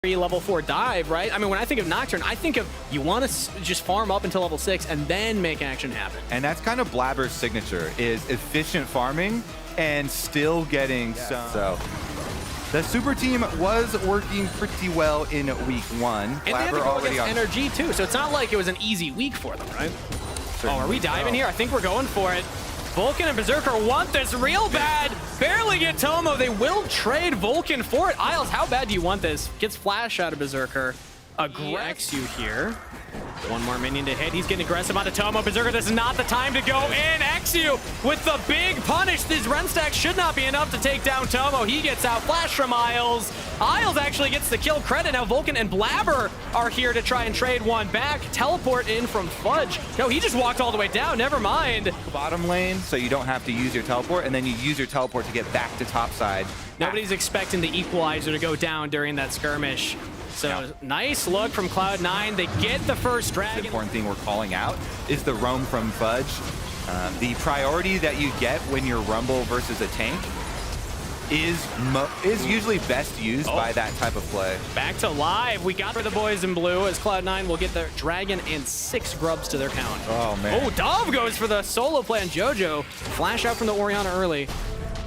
level 4 dive, right? I mean, when I think of Nocturne, I think of you want to just farm up until level 6 and then make action happen. And that's kind of Blabber's signature, is efficient farming and still getting some. So the super team was working pretty well in week 1. And they had to go against energy too, so it's not like it was an easy week for them, right? Oh, are we diving here? I think we're going for it. Vulcan and Berserker want this real bad. Barely get Tomo. They will trade Vulcan for it. Isles, how bad do you want this? Gets flash out of Berserker. Xu here. One more minion to hit. He's getting aggressive onto Tomo. Berserker, this is not the time to go in. Xu with the big punish. These run stacks should not be enough to take down Tomo. He gets out flash from Isles. Isles actually gets the kill credit. Now Vulcan and Blabber are here to try and trade one back. Teleport in from Fudge. No, he just walked all the way down. Never mind. Bottom lane, so you don't have to use your teleport, and then you use your teleport to get back to top side. Nobody's expecting the equalizer to go down during that skirmish. So nice look from Cloud9. They get the first dragon. The important thing we're calling out is the roam from Fudge. The priority that you get when you're Rumble versus a tank is usually best used by that type of play. Back to live. We got for the boys in blue as Cloud9 will get their dragon and 6 grubs to their count. Oh, man. Oh, Dove goes for the solo play on JoJo. Flash out from the Orianna early.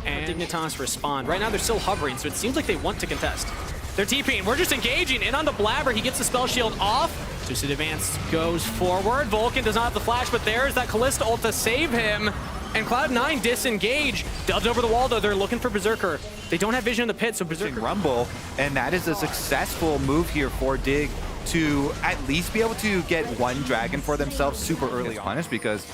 And Dignitas respond. Right now they're still hovering, so it seems like they want to contest. They're TPing. We're just engaging. In on the Blabber. He gets the spell shield off. Twisted Advance goes forward. Vulcan does not have the flash, but there's that Kalista ult to save him. And Cloud9 disengage. Doves over the wall, though. They're looking for Berserker. They don't have vision in the pit, so Berserker... Rumble, and that is a successful move here for Dig to at least be able to get one dragon for themselves super early on, because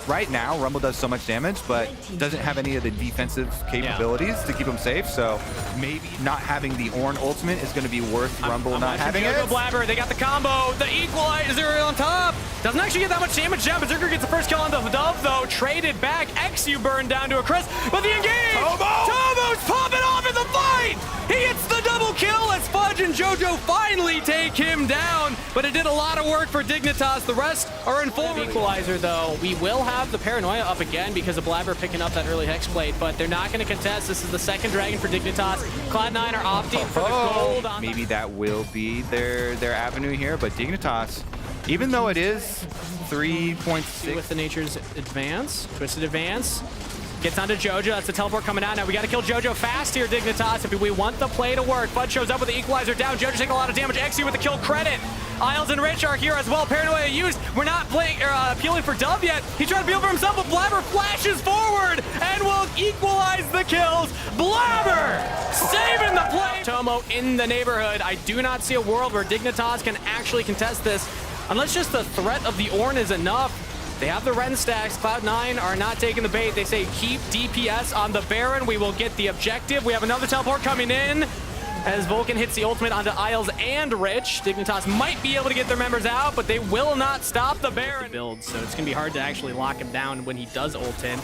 right now Rumble does so much damage but doesn't have any of the defensive capabilities to keep them safe, so maybe not having the Ornn ultimate is going to be worth Rumble not having it. Blabber, they got the combo, the equalizer on top. Doesn't actually get that much damage down. Berserker gets the first kill on the Dove though, traded back. Xu burned down to a crisp, but the engage! Tomo's popping off in the fight! He hits the double kill as Fudge and JoJo finally take him down, but it did a lot of work for Dignitas. The rest are in full equalizer though. We will have the Paranoia up again because of Blabber picking up that early Hexblade, but they're not going to contest. This is the second dragon for Dignitas. Cloud9 are opting for the gold. Maybe that will be their avenue here, but Dignitas, even though it is 3.6 with the Nature's Advance, Twisted Advance. Gets onto JoJo. That's the teleport coming out. Now we got to kill JoJo fast here, Dignitas, if we want the play to work. Bud shows up with the equalizer down. JoJo taking a lot of damage. Xu with the kill credit. Isles and Rich are here as well. Paranoia used. We're not playing appealing for Dove yet. He tried to appeal for himself, but Blabber flashes forward and will equalize the kills. Blabber saving the play. Tomo in the neighborhood. I do not see a world where Dignitas can actually contest this unless just the threat of the Ornn is enough. They have the Ren stacks. Cloud9 are not taking the bait. They say keep DPS on the Baron. We will get the objective. We have another teleport coming in as Vulcan hits the ultimate onto Isles and Rich. Dignitas might be able to get their members out, but they will not stop the Baron. Build, so it's going to be hard to actually lock him down when he does ult in.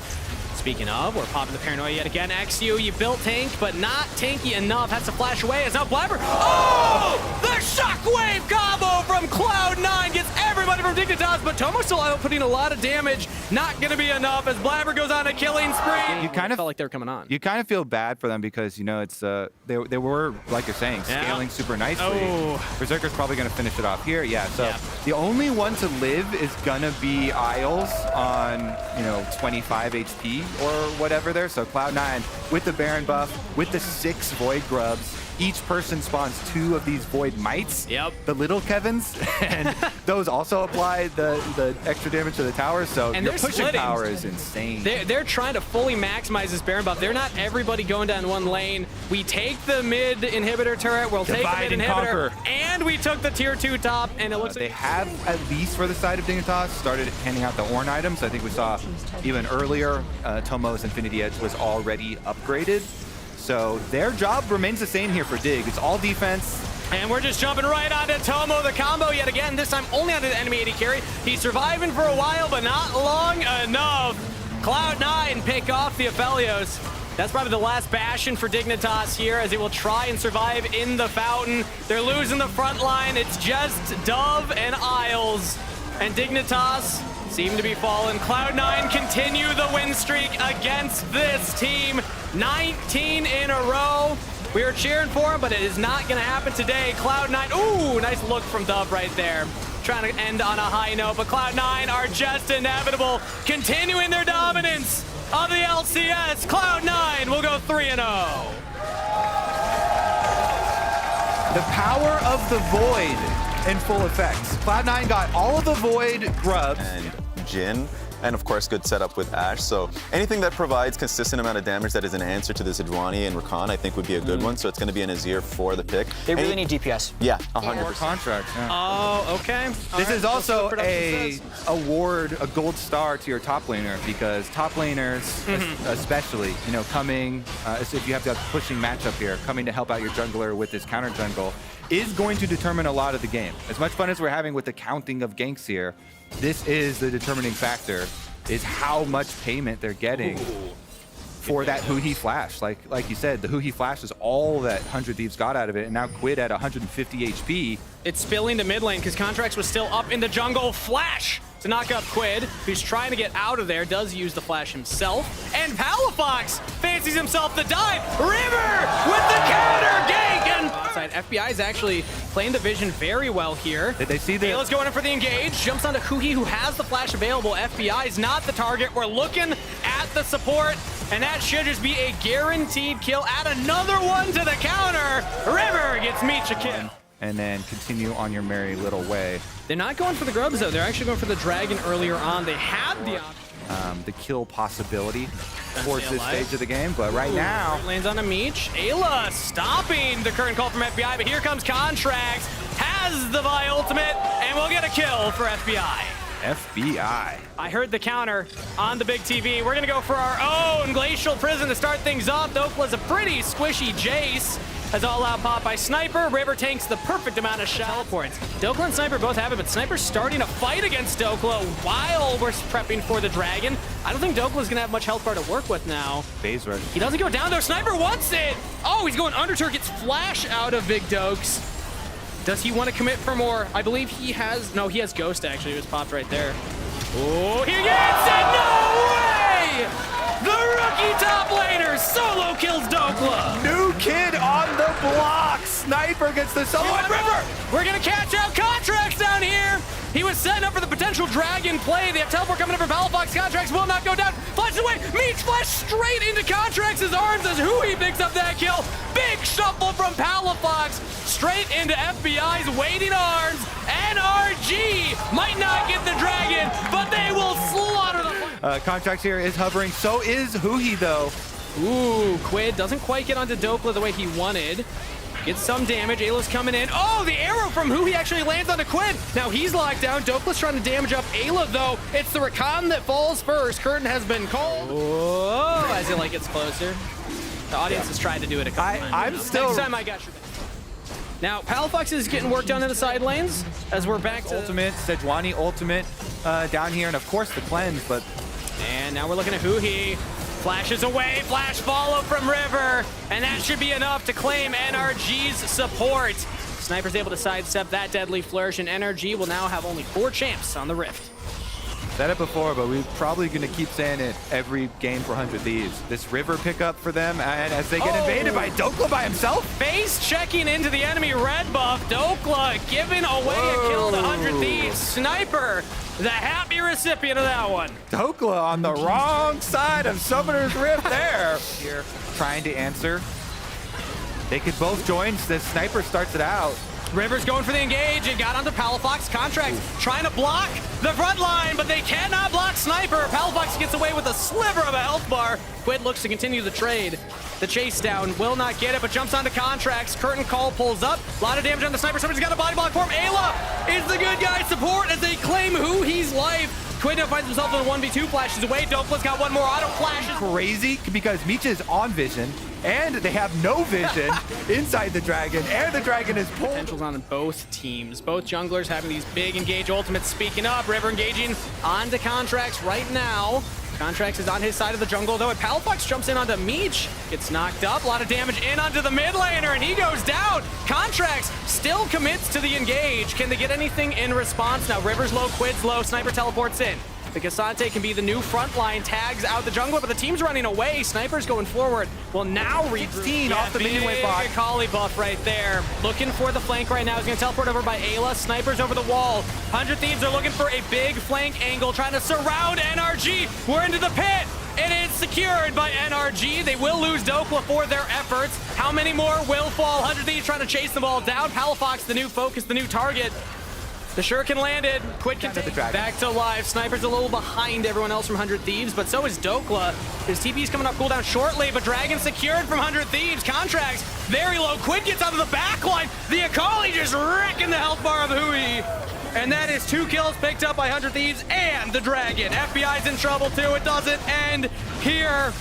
Speaking of, we're popping the Paranoia yet again. Xu, you built tank, but not tanky enough. Has to flash away. It's now Blabber. Oh! The shockwave combo from Cloud9 gets everybody from Dignitas, but Tomo's still outputting a lot of damage. Not going to be enough as Blabber goes on a killing spree. You kind of felt like they were coming on. You kind of feel bad for them because, you know, it's they were, like you're saying, scaling super nicely. Oh. Berserker's probably going to finish it off here. Yeah, so the only one to live is going to be Isles on, you know, 25 HP or whatever there. So Cloud9 with the Baron buff, with the 6 Void Grubs, each person spawns 2 of these Void Mites, the little Kevins, and those also apply the extra damage to the tower, so your pushing power is insane. They're trying to fully maximize this Baron buff. They're not everybody going down one lane. We take the mid inhibitor turret, we'll take the mid inhibitor, and we took the tier 2 top, and it looks like they have, at least for the side of Dignitas, started handing out the Ornn items. I think we saw even earlier, Tomo's Infinity Edge was already upgraded. So their job remains the same here for Dig. It's all defense. And we're just jumping right onto Tomo, the combo yet again, this time only onto the enemy AD carry. He's surviving for a while, but not long enough. Cloud9 pick off the Aphelios. That's probably the last bastion for Dignitas here as it will try and survive in the fountain. They're losing the front line. It's just Dove and Isles. And Dignitas seem to be falling. Cloud9 continue the win streak against this team. 19 in a row. We are cheering for him, but it is not going to happen today. Cloud9, ooh, nice look from Dub right there. Trying to end on a high note, but Cloud9 are just inevitable, continuing their dominance of the LCS. Cloud9 will go 3-0. The power of the Void in full effect. Cloud9 got all of the Void grubs. And Jhin, and of course good setup with Ashe. So anything that provides consistent amount of damage that is an answer to the Sejuani and Rakan, I think would be a good one. So it's going to be an Azir for the pick. They really need DPS. Yeah, More 100%. contracts. Yeah. Oh, okay. This is also We'll see what production a says. award, a gold star to your top laner, because top laners, especially, you know, coming, if you have that pushing matchup here, coming to help out your jungler with this counter jungle, is going to determine a lot of the game. As much fun as we're having with the counting of ganks here, this is the determining factor, is how much payment they're getting for that Hu-He flash. Like you said, the Hu-He flash is all that 100 Thieves got out of it, and now Quid at 150 HP. It's spilling to mid lane because Contracts was still up in the jungle. Flash to knock up Quid, who's trying to get out of there, does use the flash himself. And Palafox fancies himself the dive. River with the counter gank. And outside, FBI is actually playing the vision very well here. Did they see the... Ayla's going in for the engage. Jumps onto Hu-He, who has the flash available. FBI is not the target. We're looking at the support. And that should just be a guaranteed kill. Add another one to the counter. River gets Meech a kill. And then continue on your merry little way. They're not going for the grubs, though. They're actually going for the dragon earlier on. They had the option. The kill possibility towards this stage of the game, but right now... Lands on a Meech. Ayla stopping the current call from FBI, but here comes Contracts. Has the Vi ultimate, and we'll get a kill for FBI. FBI. I heard the counter on the big TV. We're going to go for our own Glacial Prison to start things off. Dokla's a pretty squishy Jace. As all-out pop by Sniper. River tanks the perfect amount of teleports. Dokla and Sniper both have it, but Sniper's starting a fight against Dokla while we're prepping for the dragon. I don't think Dokla's going to have much health bar to work with now. Phase rush. He doesn't go down, though. Sniper wants it. Oh, he's going Undertow, gets flash out of Big Dokes. Does he want to commit for more? I believe he has... No, he has Ghost, actually. It was popped right there. Oh, he gets it! No way! The rookie top laner solo kills Dokla. New kid on the block. Sniper gets the solo. River! We're going to catch out Contracts down here. He was setting up for the potential dragon play. They have teleport coming up for Palafox. Contracts will not go down. Flashes away. Meech flash straight into Contracts' arms as Hui picks up that kill. Big shuffle from Palafox. Straight into FBI's waiting arms. NRG might not get the dragon, but they will slaughter the... Contracts here is hovering. So is Hu-He, though. Ooh, Quid doesn't quite get onto Dokla the way he wanted. Gets some damage. Ayla's coming in. Oh, the arrow from Hu-He actually lands onto Quid. Now he's locked down. Dokla's trying to damage up Ayla, though. It's the Rakan that falls first. Curtain has been called. Oh, as it gets closer. The audience has tried to do it a couple times. I'm still... Next time I got your back. Now, Palafox is getting work done in the side lanes as we're back to... Ultimate, Sejuani ultimate down here, and of course the cleanse, but... And now we're looking at Hu-He. Flashes away, flash follow from River, and that should be enough to claim NRG's support. Sniper's able to sidestep that deadly flourish, and NRG will now have only 4 champs on the Rift. Said it before, but we're probably going to keep saying it every game for 100 Thieves. This River pickup for them, and as they get invaded by Dokla by himself. Face checking into the enemy red buff. Dokla giving away a kill to 100 Thieves. Sniper, the happy recipient of that one. Dokla on the wrong side of Summoner's Rift there. Here, trying to answer. They could both join. The Sniper starts it out. River's going for the engage. It got onto Palafox. Contracts trying to block the front line, but they cannot block Sniper. Palafox gets away with a sliver of a health bar. Quid looks to continue the trade. The chase down will not get it, but jumps onto Contracts. Curtain call pulls up. A lot of damage on the Sniper. Somebody's got a body block for him. Ayla is the good guy support as they claim Hu-He's life. Quid now finds himself in a 1v2, flashes away. Dokla's got one more auto flashes. Crazy, because Meech is on vision, and they have no vision inside the dragon, and the dragon is pulled. Potentials on both teams. Both junglers having these big engage ultimates. Speaking up, River engaging onto Contracts right now. Contracts is on his side of the jungle, though, and Palafox jumps in onto Meech. Gets knocked up. A lot of damage in onto the mid laner, and he goes down. Contracts still commits to the engage. Can they get anything in response? Now, River's low, Quid's low. Sniper teleports in. because Sante can be the new frontline, tags out the jungler, but the team's running away. Sniper's going forward. Well, now 16 off the minion wave bot. Akali buff right there. Looking for the flank right now. He's going to teleport over by Ayla. Sniper's over the wall. 100 Thieves are looking for a big flank angle, trying to surround NRG. We're into the pit. It is secured by NRG. They will lose Dokla for their efforts. How many more will fall? 100 Thieves trying to chase them all down. Palafox, the new focus, the new target. The Shuriken landed. Quid can take back to life. Sniper's a little behind everyone else from 100 Thieves, but so is Dokla. His TP's coming up cooldown shortly, but Dragon secured from 100 Thieves. Contracts very low. Quid gets out of the back line. The Akali just wrecking the health bar of Hui. And that is 2 kills picked up by 100 Thieves and the Dragon. FBI's in trouble too. It doesn't end here.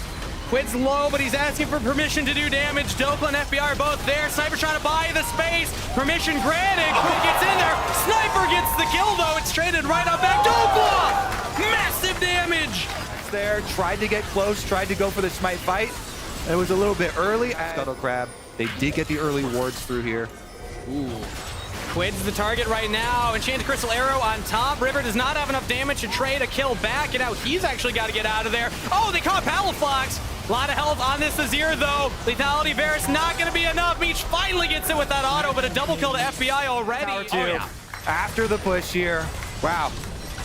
Quid's low, but he's asking for permission to do damage. Dokla and FBI are both there. Sniper trying to buy the space. Permission granted. Quid gets in there. Sniper gets the kill though. It's traded right up back. Dokla! Massive damage. There, tried to get close, tried to go for the smite fight. It was a little bit early. Scuttle Crab. They did get the early wards through here. Ooh. Quid's the target right now. Enchanted Crystal Arrow on top. River does not have enough damage to trade a kill back, and now he's actually got to get out of there. Oh, they caught Palafox. A lot of health on this Azir, though. Lethality Varus not going to be enough. Meech finally gets it with that auto, but a double kill to FBI already. Oh, yeah. After the push here, wow.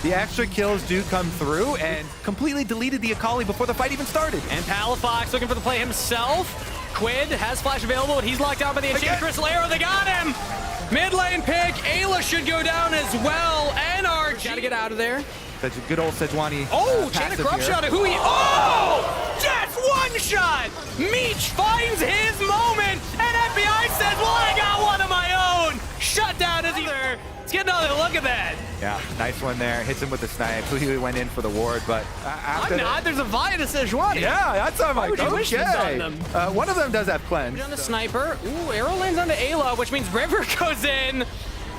The extra kills do come through and completely deleted the Akali before the fight even started. And Palafox looking for the play himself. Quid has flash available, and he's locked down by the Enchanted Crystal Arrow. They got him! Mid lane pick. Ayla should go down as well. NRG. Gotta get out of there. That's a good old Sejuani. Oh, chain of corruption out of Hui. Oh! Just one shot! Meech finds his moment, and FBI says, well, I got one of my own. Shut down as either. Let's get another look at that. Yeah, nice one there. Hits him with the snipe. Hui went in for the ward, but after I'm not. There's a Vi to Sejuani. Yeah, that's on my okay. One of them does have cleanse. On the sniper. Ooh, arrow lands onto Ayla, which means River goes in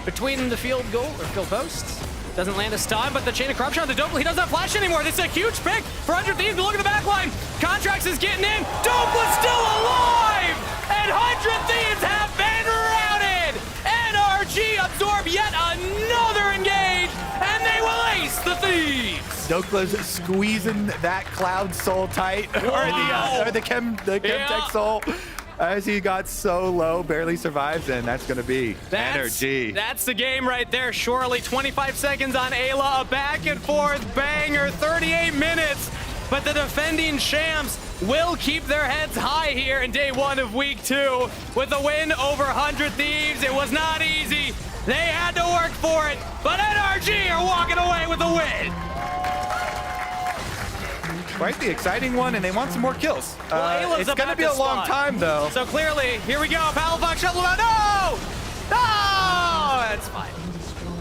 between the field goal or field posts. Doesn't land a stun, but the chain of corruption on the Dokla. He doesn't have flash anymore. This is a huge pick for 100 Thieves. But look at the back line. Contracts is getting in. Dokla's still alive, and 100 Thieves have been routed. NRG absorb yet another engage, and they will ace the Thieves. Dokla's squeezing that Cloud Soul tight, or the Chemtech Soul. As he got so low, barely survives, and that's going to be energy. That's the game right there, surely. 25 seconds on Ayla, a back and forth banger, 38 minutes. But the defending champs will keep their heads high here in day 1 of week 2 with a win over 100 Thieves. It was not easy. They had to work for it, but NRG are walking away with a win. Quite the exciting one, and they want some more kills. Well, it's going to be a long time, though. So clearly, here we go. Palafox shuttle out. No! No! That's fine.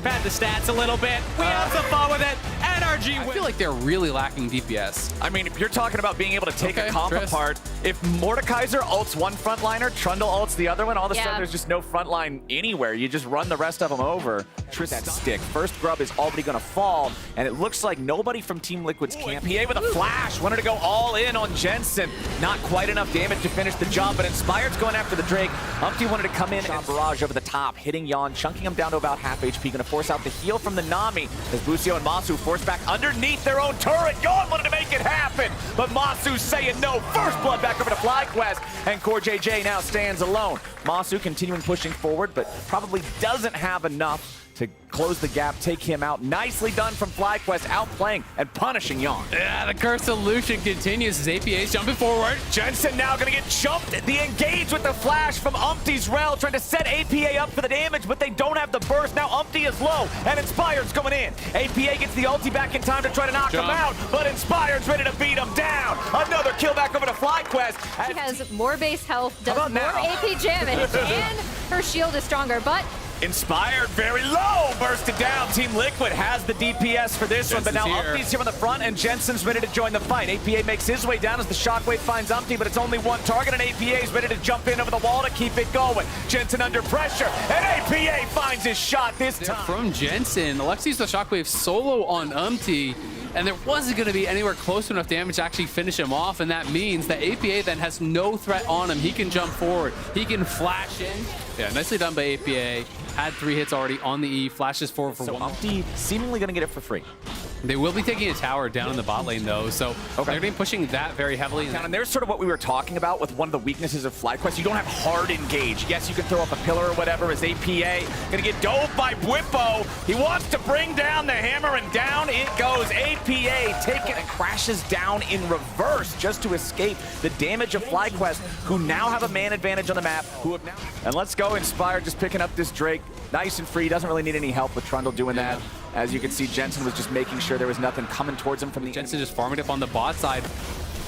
Pad the stats a little bit. We have some fun with it. NRG wins. I feel like they're really lacking DPS. I mean, if you're talking about being able to take a comp apart, if Mordekaiser ults one frontliner, Trundle ults the other one, all of a sudden there's just no frontline anywhere. You just run the rest of them over. That stick. First grub is already going to fall, and it looks like nobody from Team Liquid's camp. PA with a flash, wanted to go all in on Jensen. Not quite enough damage to finish the job, but Inspired's going after the Drake. Umpty wanted to come in and barrage over the top, hitting Yon, chunking him down to about half HP, going to force out the heal from the Nami as Busio and Masu force back underneath their own turret. Yon wanted to make it happen, but Masu's saying no. First blood back over to FlyQuest, and Core JJ now stands alone. Masu continuing pushing forward, but probably doesn't have enough to close the gap, take him out. Nicely done from FlyQuest, outplaying and punishing Yon. Yeah, the curse of Lucian continues as APA's jumping forward. Jensen now gonna get jumped. The engage with the flash from Umpty's Rel, trying to set APA up for the damage, but they don't have the burst. Now Umpty is low, and Inspired's going in. APA gets the ulti back in time to try to knock him out, but Inspired's ready to beat him down. Another kill back over to FlyQuest. She has more base health, does more AP damage, and her shield is stronger, but Inspired very low, bursted down. Team Liquid has the DPS for this one, but now Umpty's here on the front, and Jensen's ready to join the fight. APA makes his way down as the shockwave finds Umpty, but it's only one target, and APA is ready to jump in over the wall to keep it going. Jensen under pressure, and APA finds his shot this time. From Jensen, Alexi's the shockwave solo on Umpty, and there wasn't going to be anywhere close to enough damage to actually finish him off, and that means that APA then has no threat on him. He can jump forward. He can flash in. Yeah, nicely done by APA. Had 3 hits already on the E. Flashes forward for one. So Umpty seemingly going to get it for free. They will be taking a tower down in the bot lane, though, so they're going to be pushing that very heavily. And there's sort of what we were talking about with one of the weaknesses of FlyQuest. You don't have hard engage. Yes, you can throw up a pillar or whatever as APA. Gonna get dove by Bwippo. He wants to bring down the hammer, and down it goes. APA take it and crashes down in reverse just to escape the damage of FlyQuest, who now have a man advantage on the map. And let's go, Inspire just picking up this Drake. Nice and free, doesn't really need any help with Trundle doing that. As you can see, Jensen was just making sure there was nothing coming towards him from the Jensen just farming up on the bot side.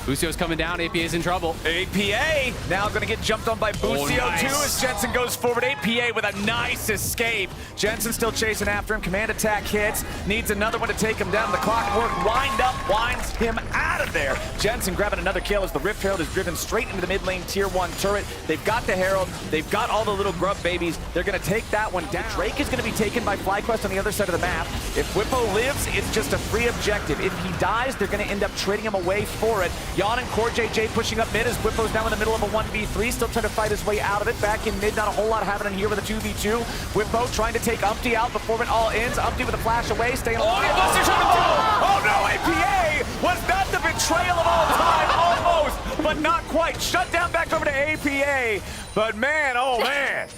Busio's coming down, APA's in trouble. APA now going to get jumped on by Busio nice. too as Jensen goes forward. APA with a nice escape. Jensen still chasing after him. Command attack hits. Needs another one to take him down. The clockwork wind up, winds him out of there. Jensen grabbing another kill as the Rift Herald is driven straight into the mid lane tier 1 turret. They've got the Herald. They've got all the little grub babies. They're going to take that one down. Drake is going to be taken by FlyQuest on the other side of the map. If Whippo lives, it's just a free objective. If he dies, they're going to end up trading him away for it. Yon and Core JJ pushing up mid as Whippo's now in the middle of a 1v3, still trying to fight his way out of it. Back in mid, not a whole lot happening here with a 2v2. Whippo trying to take Umpty out before it all ends. Umpty with a flash away, staying alive. Oh no, APA was not the betrayal of all time, almost, but not quite. Shut down back over to APA, but man, oh man.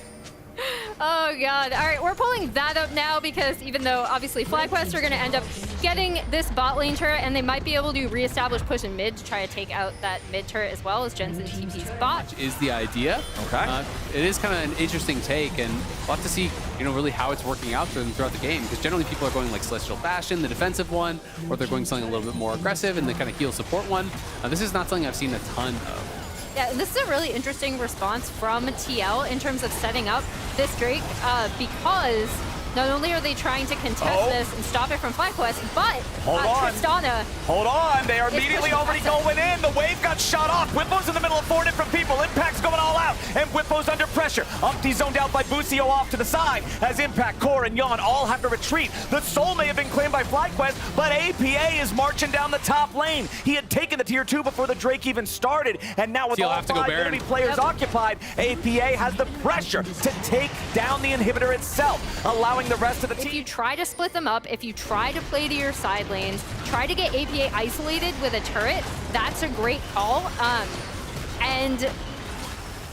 Oh god. All right, we're pulling that up now because even though obviously FlyQuest are going to end up getting this bot lane turret, and they might be able to reestablish push in mid to try to take out that mid turret as well as Jensen TP's bot. Is the idea. Okay. It is kind of an interesting take, and we'll have to see, really how it's working out for them throughout the game, because generally people are going like Celestial Bastion, the defensive one, or they're going something a little bit more aggressive and the kind of heal support one. This is not something I've seen a ton of. Yeah, this is a really interesting response from TL in terms of setting up this Drake because not only are they trying to contest this and stop it from FlyQuest, but Tristana. Hold on, they are immediately already going in. The wave got shot off. Whippo's in the middle of 4 different people. Impact's going all out, and Whippo's under pressure. Umpty zoned out by Busio off to the side as Impact, Core, and Yon all have to retreat. The Soul may have been claimed by FlyQuest, but APA is marching down the top lane. He had taken the tier 2 before the Drake even started, and now with all 5 enemy players occupied, APA has the pressure to take down the inhibitor itself, allowing the rest of the team. If you try to split them up, if you try to play to your side lanes, try to get APA isolated with a turret, that's a great call. And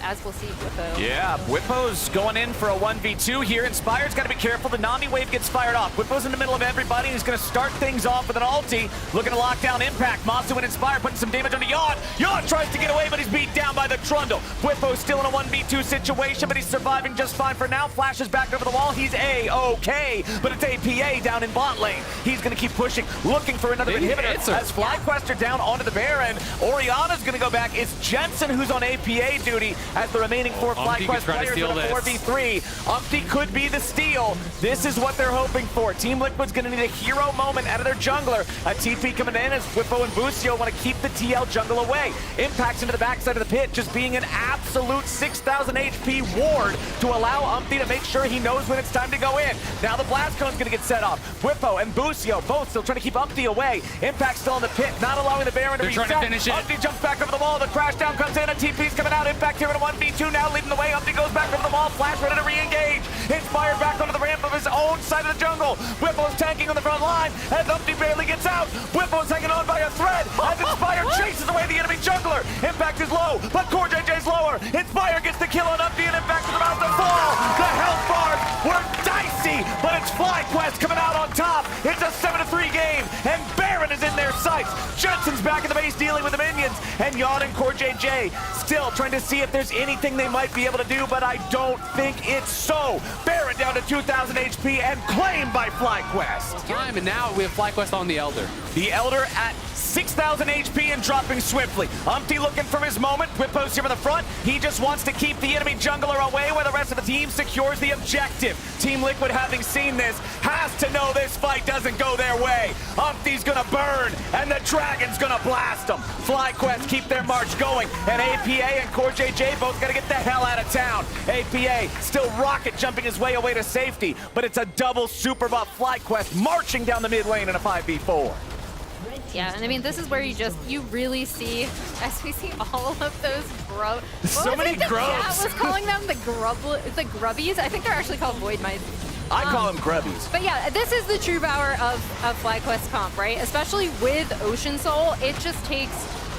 as we'll see, Whippo. Yeah, Whippo's going in for a 1v2 here. Inspired's got to be careful. The Nami wave gets fired off. Whippo's in the middle of everybody. He's going to start things off with an ulti. Looking to lock down Impact. Masu and Inspired putting some damage on Yon. Yon tries to get away, but he's beat down by the Trundle. Whippo's still in a 1v2 situation, but he's surviving just fine for now. Flashes back over the wall. He's A-okay, but it's APA down in bot lane. He's going to keep pushing, looking for another inhibitor. As FlyQuest are down onto the Baron, Oriana's going to go back. It's Jensen who's on APA duty as the remaining 4 FlyQuest players in a 4v3. Umpty could be the steal. This is what they're hoping for. Team Liquid's going to need a hero moment out of their jungler. A TP coming in as Whippo and Busio want to keep the TL jungle away. Impacts into the backside of the pit, just being an absolute 6,000 HP ward to allow Umpty to make sure he knows when it's time to go in. Now the blast cone's going to get set off. Whippo and Busio both still trying to keep Umpty away. Impact still in the pit, not allowing the Baron to reset. Trying to finish it. Umpty jumps back over the wall. The crash down comes in. A TP's coming out. Impact here in a 1v2 now leading the way. Umpty goes back over the wall. Flash ready to re-engage. Inspired back onto the ramp of his own side of the jungle. Whippo's tanking on the front line as Umpty barely gets out. Whippo's hanging on by a thread as Inspired chases away the enemy jungler. Impact is low, but Core JJ's lower. Inspired gets the kill on Umpty and Impact is about to fall. The health bars were dicey, but it's FlyQuest coming out on top. It's a 7-3 game, and Baron is in their sights. Jensen's back in the base dealing with the minions, and Yon and Core JJ still trying to see if there's anything they might be able to do, but I don't think it's so. Baron down to 2,000 HP and claimed by FlyQuest. And now we have FlyQuest on the Elder. The Elder at 6,000 HP and dropping swiftly. Umpty looking for his moment. Whippo's here in the front. He just wants to keep the enemy jungler away while the rest of the team secures the objective. Team Liquid, having seen this, has to know this fight doesn't go their way. Umpty's gonna burn, and the Dragon's gonna blast them. FlyQuest keep their march going, and APA and Core JJ both gotta get the hell out of town. APA still rocket jumping his way away to safety, but it's a double super buff FlyQuest marching down the mid lane in a 5v4. Yeah, and I mean, this is where you really see, as we see all of those grub. So many grubs. Chat was calling them the grubbies. I think they're actually called void mice. I call them grubbies. But yeah, this is the true power of FlyQuest comp, right? Especially with Ocean Soul, it just takes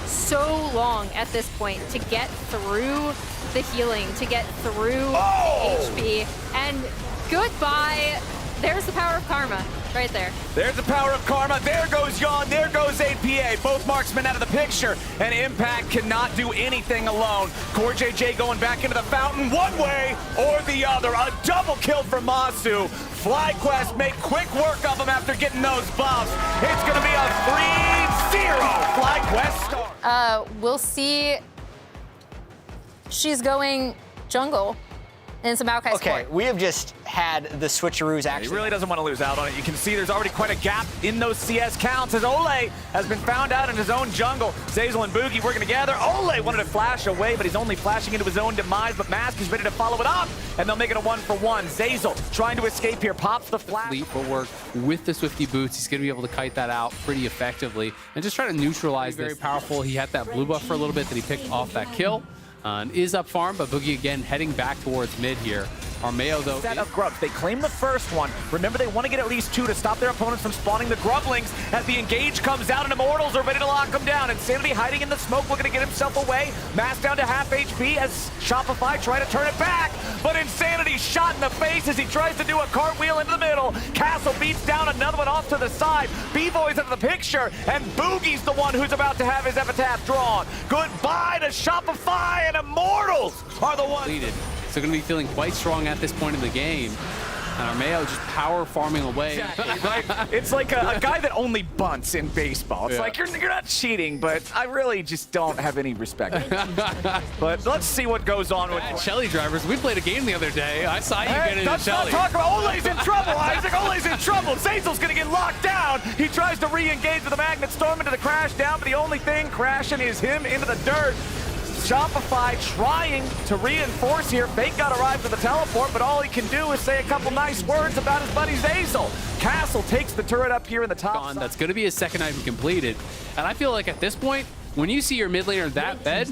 so long at this point to get through the healing, to get through HP, and goodbye. There's the power of karma right there. There's the power of karma. There goes Yawn. There goes APA. Both marksmen out of the picture. And Impact cannot do anything alone. Core JJ going back into the fountain one way or the other. A double kill for Masu. FlyQuest make quick work of him after getting those buffs. It's going to be a 3-0 FlyQuest start. We'll see. She's going jungle in some Maokai support. Okay, we have just had the switcheroos He actually. really doesn't want to lose out on it. You can see there's already quite a gap in those CS counts as Ole has been found out in his own jungle. Zazel and Boogie working together. Ole wanted to flash away, but he's only flashing into his own demise, but Mask is ready to follow it up, and they'll make it a 1-for-1. Zazel trying to escape here, pops the flash. Elite footwork with the Swifty boots. He's going to be able to kite that out pretty effectively and just try to neutralize this. Very powerful. He had that blue buff for a little bit that he picked off that kill. And is up farm, but Boogie again heading back towards mid here. Armeo, though, Set of grubs. They claim the first one. Remember, they want to get at least 2 to stop their opponents from spawning the grublings. As the engage comes out and Immortals are ready to lock them down. Insanity hiding in the smoke, looking to get himself away. Mask down to half HP as Shopify try to turn it back. But Insanity shot in the face as he tries to do a cartwheel into the middle. Castle beats down another one off to the side. B-Boy's out of the picture, and Boogie's the one who's about to have his epitaph drawn. Goodbye to Shopify, and Immortals are the ones. completed. So going to be feeling quite strong at this point in the game. And Armeo just power farming away. Exactly, right? It's like a guy that only bunts in baseball. It's like, you're not cheating, but I really just don't have any respect. But let's see what goes on with Shelly drivers. We played a game the other day. I saw you get into let's Shelly. not talk about Ole's in trouble, Isaac. Ole's in trouble. Zazel's going to get locked down. He tries to re-engage with the Magnet Storm into the crash down, but the only thing crashing is him into the dirt. Shopify trying to reinforce here. Fake got arrived for the teleport, but all he can do is say a couple nice words about his buddy Zazel. Castle takes the turret up here in the top. That's going to be his second item completed. And I feel like at this point, when you see your mid laner that bed,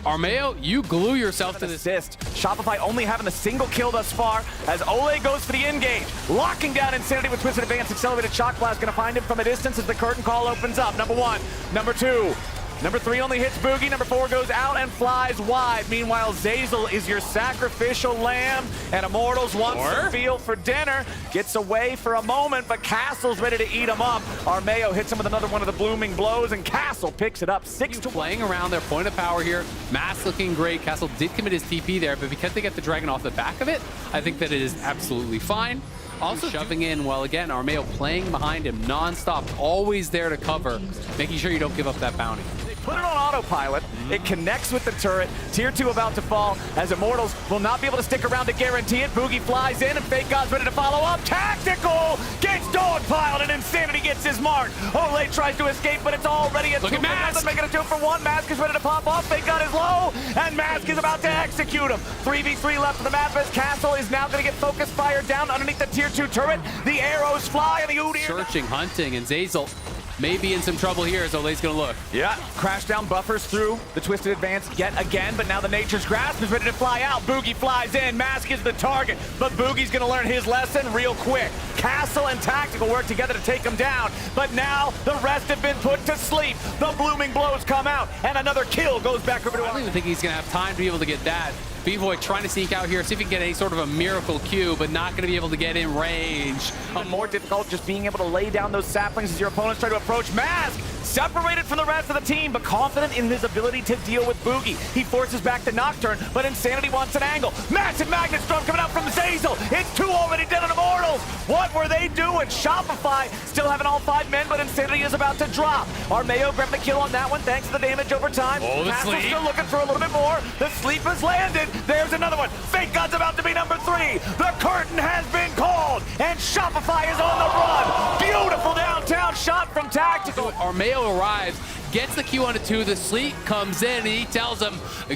Armeo, you glue yourself to this. Assist. Shopify only having the single kill thus far as Ole goes for the engage. Locking down Insanity with Twisted Advance. Accelerated Shock Blast going to find him from a distance as the curtain call opens up. Number 1. Number 2. Number 3 only hits Boogie. Number 4 goes out and flies wide. Meanwhile, Zazel is your sacrificial lamb, and Immortals wants to feel for dinner. Gets away for a moment, but Castle's ready to eat him up. Armeo hits him with another one of the blooming blows, and Castle picks it up 6-1. Playing around their point of power here. Mass looking great. Castle did commit his TP there, but because they get the dragon off the back of it, I think that it is absolutely fine. Also shoving in, well, again, Armeo playing behind him non-stop, always there to cover, making sure you don't give up that bounty. Put it on autopilot. It connects with the turret. Tier 2 about to fall as Immortals will not be able to stick around to guarantee it. Boogie flies in and Fake God's ready to follow up. Tactical gets dogpiled and Insanity gets his mark. Ole tries to escape, but it's already a 2 for 1. Making a 2 for 1. Mask is ready to pop off. Fake God is low and Mask is about to execute him. 3v3 left of the map as Castle is now going to get focus fire down underneath the Tier 2 turret. The arrows fly and the Udyr. Searching, hunting, and Zazel may be in some trouble here as Ole's going to look. Yeah, crash down buffers through the Twisted Advance yet again, but now the Nature's Grasp is ready to fly out. Boogie flies in, Mask is the target, but Boogie's gonna learn his lesson real quick. Castle and Tactical work together to take him down, but now the rest have been put to sleep. The blooming blows come out, and another kill goes back over to I don't even think he's going to have time to be able to get that. B-Boy trying to sneak out here, see if he can get any sort of a miracle Q, but not going to be able to get in range. More difficult just being able to lay down those saplings as your opponents try to approach. Mask separated from the rest of the team, but confident in his ability to deal with Boogie. He forces back the Nocturne, but Insanity wants an angle. Massive Magnet Storm coming out from Zazel. It's 2 already dead on Immortals. What were they doing? Shopify still having all 5 men, but Insanity is about to drop. Armeo grabbed the kill on that one thanks to the damage over time. Oh, the Castle's sleep. still looking for a little bit more. The sleep has landed. There's another one. Fake God's about to be number 3. The curtain has been called, and Shopify is on the run. Beautiful downtown shot from Tactical. Armeo arrives, gets the Q on a 2, the sleep comes in, and he tells him,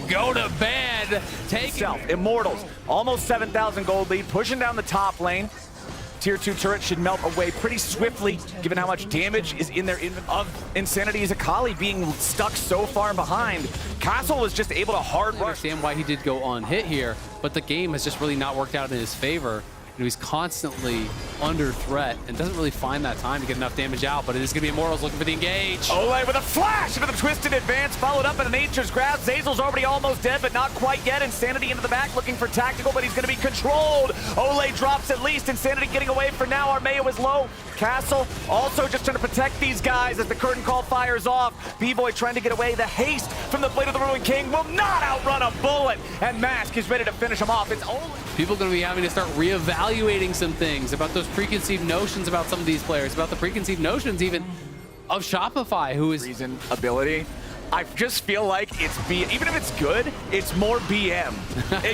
go to bed. Take Himself, Immortals, almost 7,000 gold lead, pushing down the top lane. Tier 2 turret should melt away pretty swiftly, given how much damage is in their of Insanity as Akali being stuck so far behind. Castle was just able to hard I rush. understand why he did go on hit here, but the game has just really not worked out in his favor. he's constantly under threat and doesn't really find that time to get enough damage out, but it is going to be Immortals looking for the engage. Ole with a flash into the twisted advance, followed up in a nature's grasp. Zazel's already almost dead, but not quite yet. Insanity into the back, looking for tactical, but he's going to be controlled. Ole drops at least. Insanity getting away for now. Armeo is low. Castle also just trying to protect these guys as the curtain call fires off. B-Boy trying to get away. The haste from the Blade of the Ruined King will not outrun a bullet, and Mask is ready to finish him off. It's Ole. People are going to be having to start reevaluating some things about those preconceived notions about some of these players, about the preconceived notions even of Shopify, who is reason ability. I just feel like it's even if it's good, it's more BM.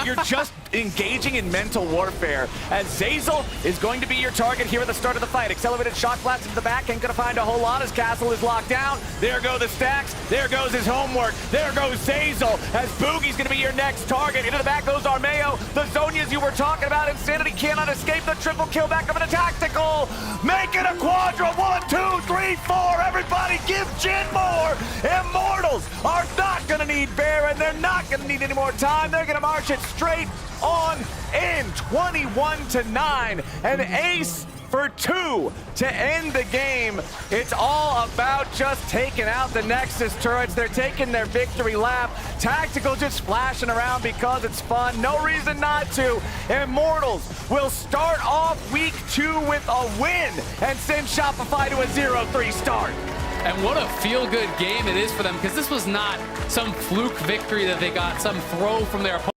You're just engaging in mental warfare, as Zazel is going to be your target here at the start of the fight. Accelerated shock blast into the back, ain't gonna find a whole lot as Castle is locked down. There go the stacks, there goes his homework, there goes Zazel, as Boogie's gonna be your next target. Into the back goes Armeo, the Zonias you were talking about. Insanity cannot escape the triple kill back up in a tactical. Make it a quadra, 1, 2, 3, 4, everybody give Jin more. Immortals are not gonna need Baron, they're not gonna need any more time, they're gonna march it straight on in. 21-9, an ace for 2 to end the game. It's all about just taking out the Nexus turrets. They're taking their victory lap. Tactical just splashing around because it's fun. No reason not to. Immortals will start off week 2 with a win and send Shopify to a 0-3 start. And what a feel-good game it is for them, because this was not some fluke victory that they got, some throw from their opponent.